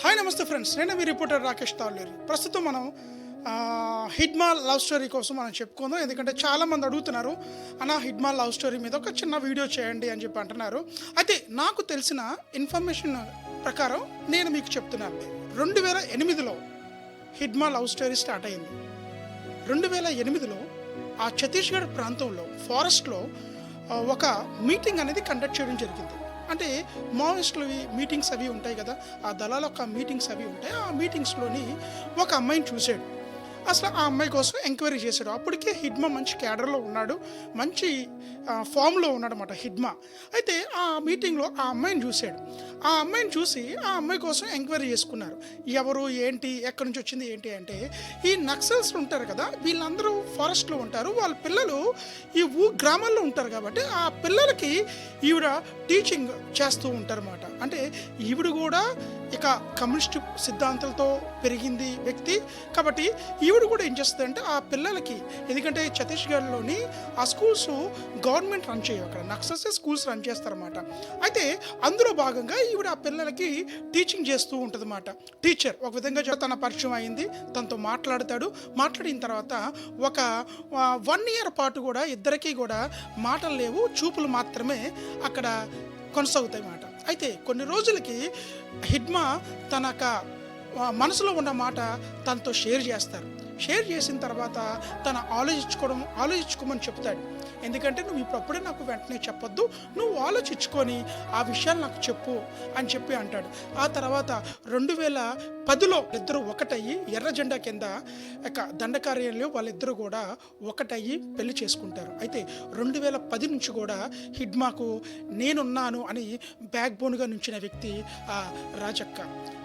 Hi నమస్తే friends, నేను మీ reporter Rakesh Talluri. ప్రస్తుతం మనం హిడ్మా లవ్ స్టోరీ కోసం మనం చెప్పుకుందాం. ఎందుకంటే చాలామంది అడుగుతున్నారు, అన్న హిడ్మా లవ్ స్టోరీ మీద ఒక చిన్న వీడియో చేయండి అని చెప్పి అంటున్నారు. అయితే నాకు తెలిసిన ఇన్ఫర్మేషన్ ప్రకారం నేను మీకు చెప్తున్నాను. 2008లో హిడ్మా లవ్ స్టోరీ స్టార్ట్ అయింది. 2008లో ఆ ఛత్తీస్గఢ్ ప్రాంతంలో ఫారెస్ట్లో ఒక మీటింగ్ అనేది కండక్ట్ చేయడం జరిగింది. అంటే మావోయిస్టులవి మీటింగ్స్ అవి ఉంటాయి కదా, ఆ దళాల యొక్క మీటింగ్స్ అవి ఉంటాయి. ఆ మీటింగ్స్లోని ఒక అమ్మాయిని చూశాడు. అసలు ఆ అమ్మాయి కోసం ఎంక్వైరీ చేశాడు. అప్పటికే హిడ్మా మంచి క్యాడర్లో ఉన్నాడు, మంచి ఫామ్లో ఉన్నాడు అన్నమాట హిడ్మా. అయితే ఆ మీటింగ్లో ఆ అమ్మాయిని చూశాడు. ఆ అమ్మాయిని చూసి ఆ అమ్మాయి కోసం ఎంక్వైరీ చేసుకున్నారు. ఎవరు, ఏంటి, ఎక్కడి నుంచి వచ్చింది, ఏంటి అంటే ఈ నక్సల్స్ ఉంటారు కదా, వీళ్ళందరూ ఫారెస్ట్లో ఉంటారు. వాళ్ళ పిల్లలు ఈ గ్రామాల్లో ఉంటారు కాబట్టి ఆ పిల్లలకి ఈవిడ టీచింగ్ చేస్తూ ఉంటారు అన్నమాట. అంటే ఈవిడ కూడా ఇక కమ్యూనిస్ట్ సిద్ధాంతాలతో పెరిగింది వ్యక్తి కాబట్టి ఈవిడ కూడా ఏం చేస్తుందంటే ఆ పిల్లలకి, ఎందుకంటే ఛత్తీస్గఢ్లోని ఆ స్కూల్స్ గవర్నమెంట్ రన్ చేయవు, అక్కడ నక్సల్స్ స్కూల్స్ రన్ చేస్తారన్నమాట. అయితే అందులో భాగంగా ఈవిడ ఆ పిల్లలకి టీచింగ్ చేస్తూ ఉంటుంది అన్నమాట. టీచర్ ఒక విధంగా తన పరిచయం అయింది, తనతో మాట్లాడతాడు. మాట్లాడిన తర్వాత ఒక 1 year పాటు కూడా ఇద్దరికీ కూడా మాటలు లేవు, చూపులు మాత్రమే అక్కడ కొనసాగుతాయి అన్నమాట. అయితే కొన్ని రోజులకి హిడ్మా తన మనసులో ఉన్న మాట తనతో షేర్ చేస్తారు. షేర్ చేసిన తర్వాత తను ఆలోచించుకోమని చెప్తాడు. ఎందుకంటే నువ్వు ఇప్పుడప్పుడే నాకు వెంటనే చెప్పొద్దు, నువ్వు ఆలోచించుకొని ఆ విషయాలు నాకు చెప్పు అని చెప్పి అంటాడు. ఆ తర్వాత 2010లో ఇద్దరు ఒకటయ్యి ఎర్ర జెండా కింద దండకార్యంలో వాళ్ళిద్దరూ కూడా ఒకటయ్యి పెళ్లి చేసుకుంటారు. అయితే 2010 నుంచి కూడా హిడ్మాకు నేనున్నాను అని బ్యాక్ బోన్గా నుంచిన వ్యక్తి రాజక్క.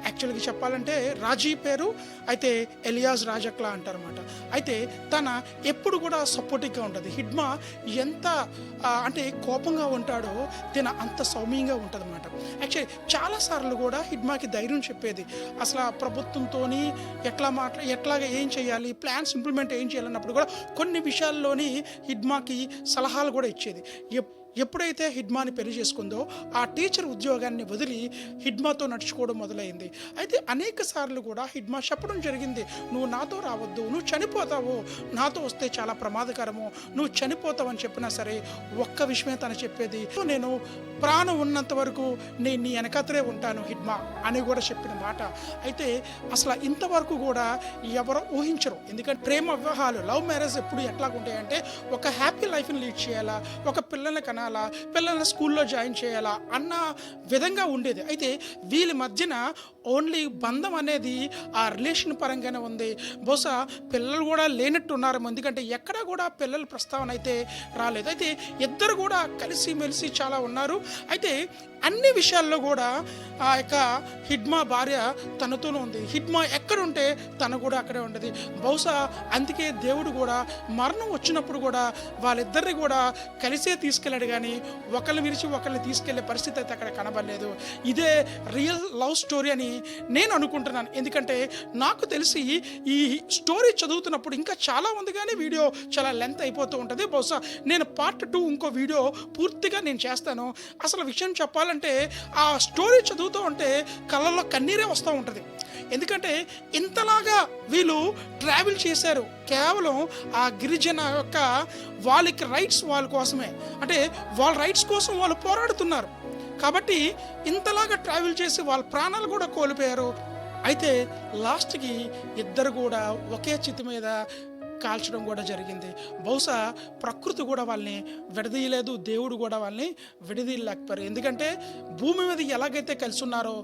యాక్చువల్గా చెప్పాలంటే రాజీ పేరు, అయితే ఎలియాజ్ రాజక్లా అంటారన్నమాట. అయితే తన ఎప్పుడు కూడా సపోర్టివ్గా ఉంటుంది. హిడ్మా ఎంత అంటే కోపంగా ఉంటాడో తిన అంత సౌమ్యంగా ఉంటుంది అన్నమాట. యాక్చువల్లీ చాలాసార్లు కూడా హిడ్మాకి ధైర్యం చెప్పేది. అసలు ప్రభుత్వంతో ఎట్లాగా ఏం చేయాలి, ప్లాన్స్ ఇంప్లిమెంట్ ఏం చేయాలన్నప్పుడు కూడా కొన్ని విషయాల్లోని హిడ్మాకి సలహాలు కూడా ఇచ్చేది. ఎప్పుడైతే హిడ్మాని పెళ్లి చేసుకుందో ఆ టీచర్ ఉద్యోగాన్ని వదిలి హిడ్మాతో నడుచుకోవడం మొదలైంది. అయితే అనేక సార్లు కూడా హిడ్మా చెప్పడం జరిగింది, నువ్వు నాతో రావద్దు, నువ్వు చనిపోతావు, నాతో వస్తే చాలా ప్రమాదకరము, నువ్వు చనిపోతావు అని చెప్పినా సరే ఒక్క విషయమే తను చెప్పేది, నేను ప్రాణం ఉన్నంత వరకు నేను నీ వెనకతరే ఉంటాను హిడ్మా అని కూడా చెప్పిన మాట. అయితే అసలు ఇంతవరకు కూడా ఎవరో ఊహించరు. ఎందుకంటే ప్రేమ వివాహాలు, లవ్ మ్యారేజ్ ఎప్పుడు ఎట్లాగుంటాయంటే ఒక హ్యాపీ లైఫ్ని లీడ్ చేయాలా, ఒక పిల్లల్ని కనాలా, పిల్లల్ని స్కూల్లో జాయిన్ చేయాలా అన్న విధంగా ఉండేది. అయితే వీళ్ళ మధ్యన ఓన్లీ బంధం అనేది ఆ రిలేషన్ పరంగానే ఉంది. బహుశా పిల్లలు కూడా లేనట్టు ఉన్నారు, ఎందుకంటే ఎక్కడా కూడా పిల్లల ప్రస్తావన అయితే రాలేదు. అయితే ఇద్దరు కూడా కలిసిమెలిసి చాలా ఉన్నారు. అయితే అన్ని విషయాల్లో కూడా ఆ యొక్క హిడ్మా భార్య తనతోనే ఉంది. హిడ్మా ఎక్కడుంటే తను కూడా అక్కడే ఉండదు. బహుశా అందుకే దేవుడు కూడా మరణం వచ్చినప్పుడు కూడా వాళ్ళిద్దరిని కూడా కలిసే తీసుకెళ్ళాడు, కానీ ఒకరిని విరిచి ఒకరిని తీసుకెళ్లే పరిస్థితి అయితే అక్కడ కనబడలేదు. ఇదే రియల్ లవ్ స్టోరీ అని నేను అనుకుంటున్నాను. ఎందుకంటే నాకు తెలిసి ఈ స్టోరీ చదువుతున్నప్పుడు ఇంకా చాలా ఉంది, కానీ వీడియో చాలా లెంత్ అయిపోతూ ఉంటుంది. బహుశా నేను Part 2 ఇంకో వీడియో పూర్తిగా నేను చేస్తాను. అసలు విషయం చెప్పాలంటే ఆ స్టోరీ చదువుతూ ఉంటే కళ్ళల్లో కన్నీరే వస్తూ ఉంటుంది. ఎందుకంటే ఇంతలాగా వీళ్ళు ట్రావెల్ చేశారు కేవలం ఆ గిరిజన యొక్క వాళ్ళకి రైట్స్ వాళ్ళ కోసమే, అంటే వాళ్ళ రైట్స్ కోసం వాళ్ళు పోరాడుతున్నారు కాబట్టి ఇంతలాగా ట్రావెల్ చేసి వాళ్ళ ప్రాణాలు కూడా కోల్పోయారు. అయితే లాస్ట్కి ఇద్దరు కూడా ఒకే చితి మీద కాల్చడం కూడా జరిగింది. బహుశా ప్రకృతి కూడా వాళ్ళని విడదీయలేదు, దేవుడు కూడా వాళ్ళని విడదీయలేకపోయారు. ఎందుకంటే భూమి మీద ఎలాగైతే కలిసి ఉన్నారో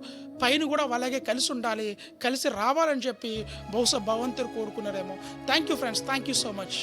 పైన కూడా అలాగే కలిసి ఉండాలి, కలిసి రావాలని చెప్పి బహుశా భగవంతుడు కోరుకున్నారేమో. Thank you friends, thank you so much.